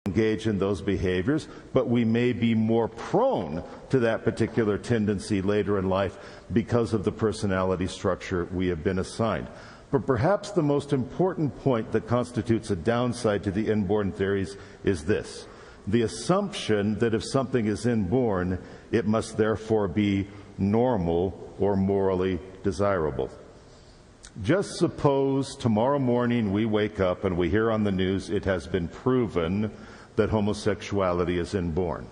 engage in those behaviors, but we may be more prone to that particular tendency later in life because of the personality structure we have been assigned. But perhaps the most important point that constitutes a downside to the inborn theories is this: the assumption that if something is inborn, it must therefore be normal or morally desirable. Just suppose tomorrow morning we wake up and we hear on the news it has been proven that homosexuality is inborn.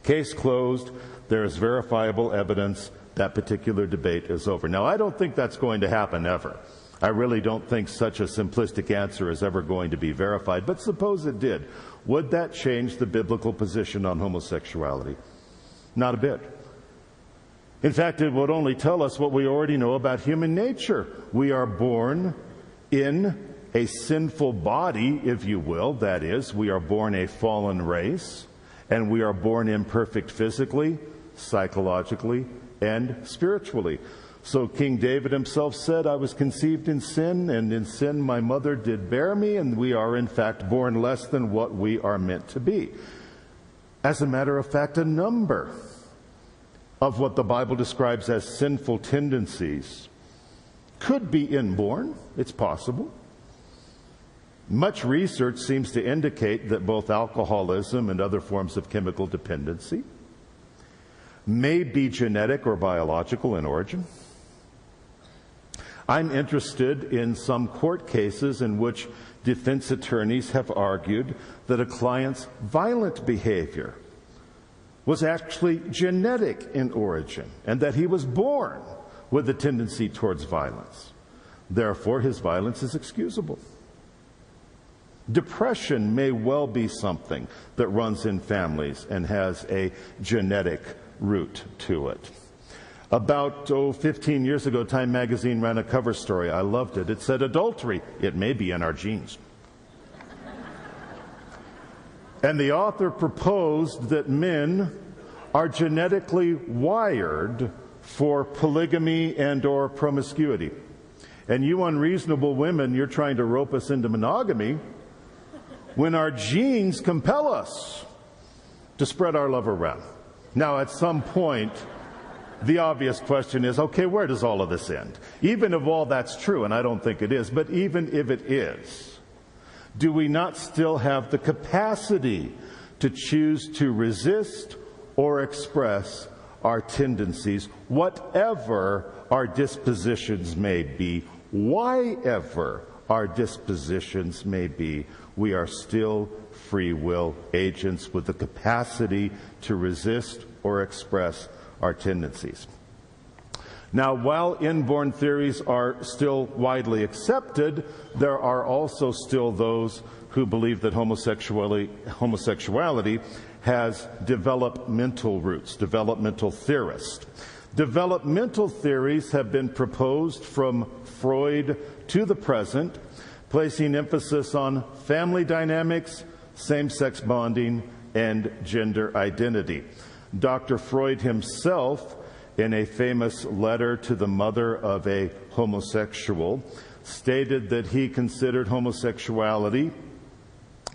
Case closed. There is verifiable evidence. That particular debate is over. Now, I don't think that's going to happen ever. I really don't think such a simplistic answer is ever going to be verified. But suppose it did. Would that change the biblical position on homosexuality? Not a bit. In fact, it would only tell us what we already know about human nature. We are born in a sinful body, if you will. That is, we are born a fallen race, and we are born imperfect physically, psychologically, and spiritually. So King David himself said, "I was conceived in sin, and in sin my mother did bear me," and we are in fact born less than what we are meant to be. As a matter of fact, a number of what the Bible describes as sinful tendencies could be inborn. It's possible. Much research seems to indicate that both alcoholism and other forms of chemical dependency may be genetic or biological in origin. I'm interested in some court cases in which defense attorneys have argued that a client's violent behavior was actually genetic in origin and that he was born with a tendency towards violence. Therefore, his violence is excusable. Depression may well be something that runs in families and has a genetic root to it. About 15 years ago, Time magazine ran a cover story. I loved it. It said, "Adultery, it may be in our genes." And the author proposed that men are genetically wired for polygamy and or promiscuity. And you unreasonable women, you're trying to rope us into monogamy when our genes compel us to spread our love around. Now, at some point, the obvious question is, okay, where does all of this end? Even if all that's true, and I don't think it is, but even if it is, do we not still have the capacity to choose to resist or express our tendencies, whatever our dispositions may be, whyever our dispositions may be? We are still free will agents with the capacity to resist or express our tendencies. Now, while inborn theories are still widely accepted, there are also still those who believe that homosexuality has developmental roots, developmental theorists. Developmental theories have been proposed from Freud to the present, placing emphasis on family dynamics, same-sex bonding, and gender identity. Dr. Freud himself, in a famous letter to the mother of a homosexual, stated that he considered homosexuality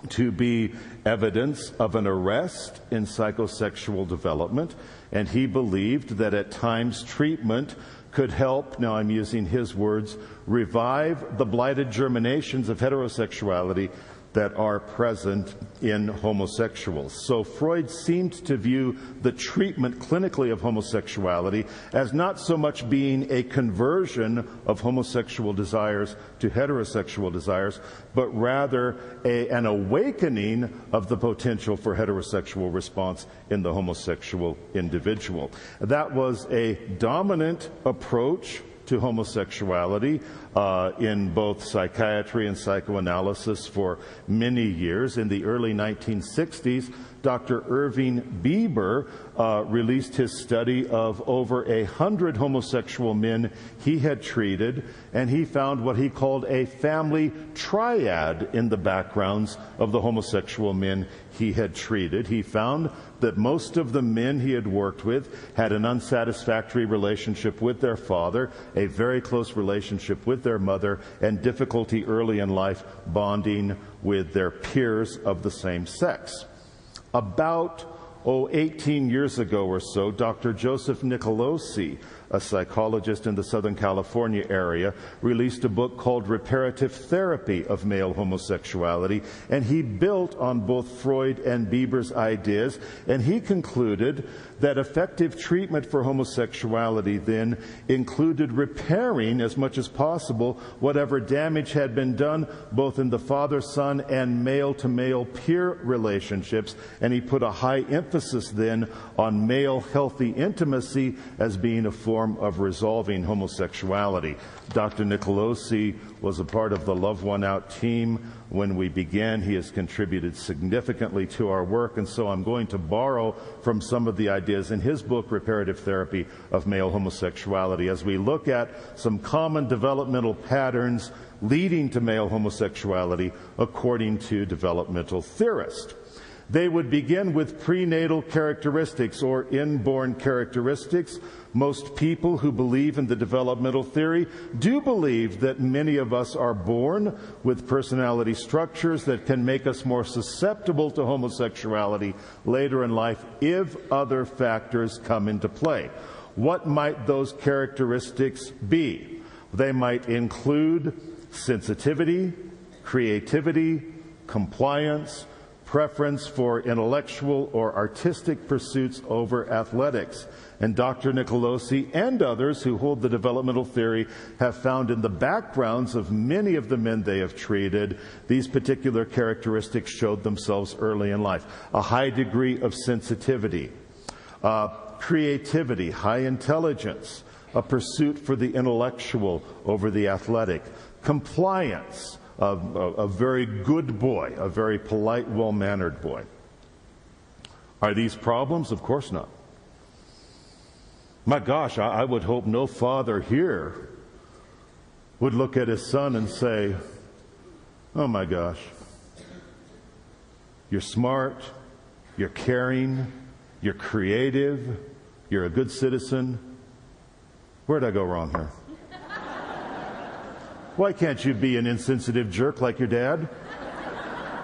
to be evidence of an arrest in psychosexual development, and he believed that at times treatment could help, now I'm using his words, revive the blighted germinations of heterosexuality that are present in homosexuals. So Freud seemed to view the treatment clinically of homosexuality as not so much being a conversion of homosexual desires to heterosexual desires, but rather an awakening of the potential for heterosexual response in the homosexual individual. That was a dominant approach to homosexuality in both psychiatry and psychoanalysis for many years. In the early 1960s, Dr. Irving Bieber released his study of over 100 homosexual men he had treated, and he found what he called a family triad in the backgrounds of the homosexual men he had treated. He found that most of the men he had worked with had an unsatisfactory relationship with their father, a very close relationship with their mother, and difficulty early in life bonding with their peers of the same sex. About 18 years ago or so, Dr. Joseph Nicolosi, a psychologist in the Southern California area, released a book called Reparative Therapy of Male Homosexuality, and he built on both Freud and Bieber's ideas, and he concluded that effective treatment for homosexuality then included repairing as much as possible whatever damage had been done both in the father-son and male-to-male peer relationships, and he put a high emphasis then on male healthy intimacy as being a form of resolving homosexuality. Dr. Nicolosi was a part of the Love One Out team when we began. He has contributed significantly to our work, and so I'm going to borrow from some of the ideas in his book, Reparative Therapy of Male Homosexuality, as we look at some common developmental patterns leading to male homosexuality according to developmental theorists. They would begin with prenatal characteristics or inborn characteristics. Most people who believe in the developmental theory do believe that many of us are born with personality structures that can make us more susceptible to homosexuality later in life if other factors come into play. What might those characteristics be? They might include sensitivity, creativity, compliance, preference for intellectual or artistic pursuits over athletics. And Dr. Nicolosi and others who hold the developmental theory have found in the backgrounds of many of the men they have treated, these particular characteristics showed themselves early in life. A high degree of sensitivity, creativity, high intelligence, a pursuit for the intellectual over the athletic, compliance, a very good boy, a very polite, well-mannered boy. Are these problems? Of course not. My gosh, I would hope no father here would look at his son and say, oh my gosh, you're smart, you're caring, you're creative, you're a good citizen. Where'd I go wrong here? Why can't you be an insensitive jerk like your dad?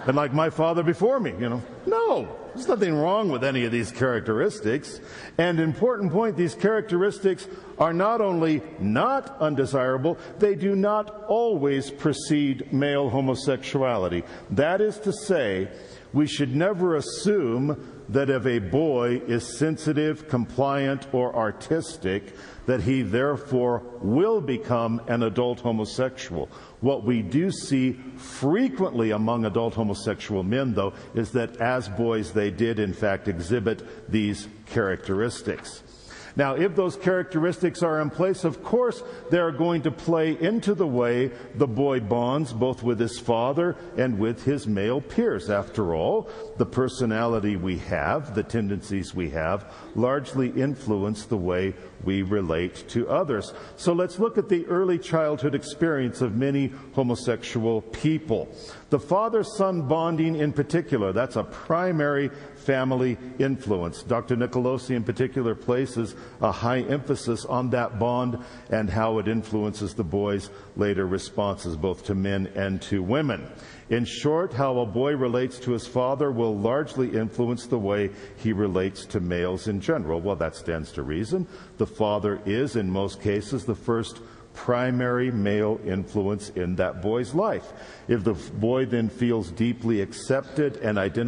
And like my father before me, you know? No, there's nothing wrong with any of these characteristics. And important point, these characteristics are not only not undesirable, they do not always precede male homosexuality. That is to say, we should never assume that if a boy is sensitive, compliant, or artistic, that he therefore will become an adult homosexual. What we do see frequently among adult homosexual men, though, is that as boys they did in fact exhibit these characteristics. Now, if those characteristics are in place, of course, they're going to play into the way the boy bonds both with his father and with his male peers. After all, the personality we have, the tendencies we have, largely influence the way we relate to others. So let's look at the early childhood experience of many homosexual people. The father-son bonding in particular, that's a primary family influence. Dr. Nicolosi in particular places a high emphasis on that bond and how it influences the boy's later responses both to men and to women. In short, how a boy relates to his father will largely influence the way he relates to males in general. Well, that stands to reason. The father is, in most cases, the first primary male influence in that boy's life. If the boy then feels deeply accepted and identified